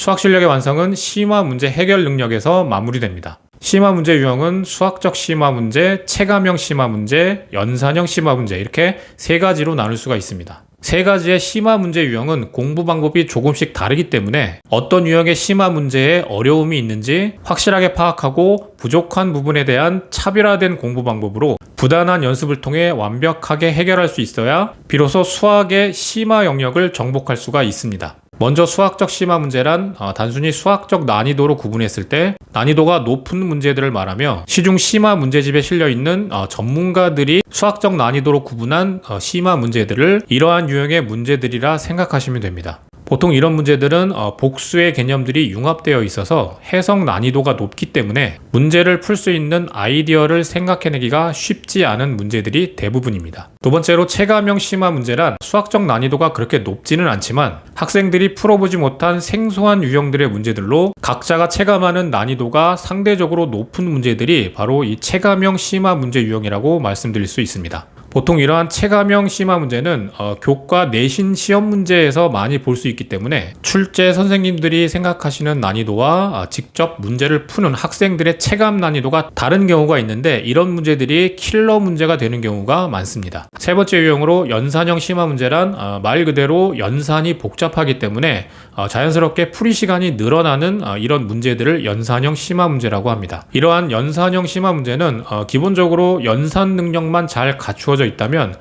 수학 실력의 완성은 심화 문제 해결 능력에서 마무리됩니다. 심화 문제 유형은 수학적 심화 문제, 체감형 심화 문제, 연산형 심화 문제 이렇게 세 가지로 나눌 수가 있습니다. 세 가지의 심화 문제 유형은 공부 방법이 조금씩 다르기 때문에 어떤 유형의 심화 문제에 어려움이 있는지 확실하게 파악하고 부족한 부분에 대한 차별화된 공부 방법으로 부단한 연습을 통해 완벽하게 해결할 수 있어야 비로소 수학의 심화 영역을 정복할 수가 있습니다. 먼저 수학적 심화 문제란 단순히 수학적 난이도로 구분했을 때 난이도가 높은 문제들을 말하며 시중 심화 문제집에 실려있는 전문가들이 수학적 난이도로 구분한 심화 문제들을 이러한 유형의 문제들이라 생각하시면 됩니다. 보통 이런 문제들은 복수의 개념들이 융합되어 있어서 해석 난이도가 높기 때문에 문제를 풀 수 있는 아이디어를 생각해내기가 쉽지 않은 문제들이 대부분입니다. 두 번째로 체감형 심화 문제란 수학적 난이도가 그렇게 높지는 않지만 학생들이 풀어보지 못한 생소한 유형들의 문제들로 각자가 체감하는 난이도가 상대적으로 높은 문제들이 바로 이 체감형 심화 문제 유형이라고 말씀드릴 수 있습니다. 보통 이러한 체감형 심화 문제는 교과 내신 시험 문제에서 많이 볼 수 있기 때문에 출제 선생님들이 생각하시는 난이도와 직접 문제를 푸는 학생들의 체감 난이도가 다른 경우가 있는데 이런 문제들이 킬러 문제가 되는 경우가 많습니다. 세 번째 유형으로 연산형 심화 문제란 말 그대로 연산이 복잡하기 때문에 자연스럽게 풀이 시간이 늘어나는 이런 문제들을 연산형 심화 문제라고 합니다. 이러한 연산형 심화 문제는 기본적으로 연산 능력만 잘 갖추어져 있다면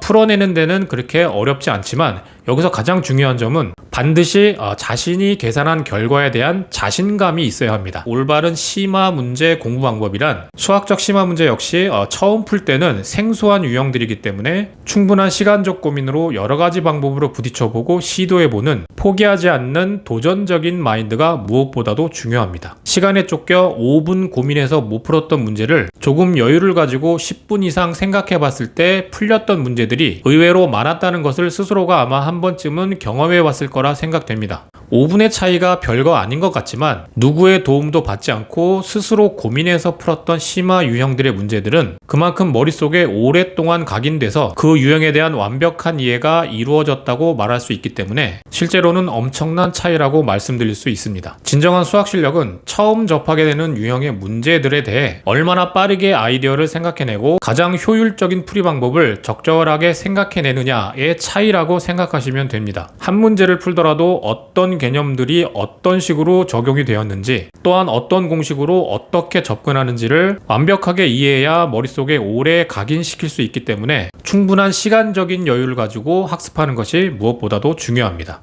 풀어내는 데는 그렇게 어렵지 않지만 여기서 가장 중요한 점은 반드시 자신이 계산한 결과에 대한 자신감이 있어야 합니다. 올바른 심화 문제 공부 방법이란 수학적 심화 문제 역시 처음 풀 때는 생소한 유형들이기 때문에 충분한 시간적 고민으로 여러 가지 방법으로 부딪혀보고 시도해보는 포기하지 않는 도전적인 마인드가 무엇보다도 중요합니다. 시간에 쫓겨 5분 고민해서 못 풀었던 문제를 조금 여유를 가지고 10분 이상 생각해봤을 때 풀렸던 문제들이 의외로 많았다는 것을 스스로가 아마 한 번쯤은 경험해봤을 거라 생각됩니다. 5분의 차이가 별거 아닌 것 같지만 누구의 도움도 받지 않고 스스로 고민해서 풀었던 심화 유형들의 문제들은 그만큼 머릿속에 오랫동안 각인돼서 그 유형에 대한 완벽한 이해가 이루어졌다고 말할 수 있기 때문에 실제로는 엄청난 차이라고 말씀드릴 수 있습니다. 진정한 수학 실력은 처음 접하게 되는 유형의 문제들에 대해 얼마나 빠르게 아이디어를 생각해내고 가장 효율적인 풀이 방법을 적절하게 생각해내느냐의 차이라고 생각하시면 됩니다. 한 문제를 풀더라도 어떤 개념들이 어떤 식으로 적용이 되었는지 또한 어떤 공식으로 어떻게 접근하는지를 완벽하게 이해해야 머릿속에 오래 각인시킬 수 있기 때문에 충분한 시간적인 여유를 가지고 학습하는 것이 무엇보다도 중요합니다.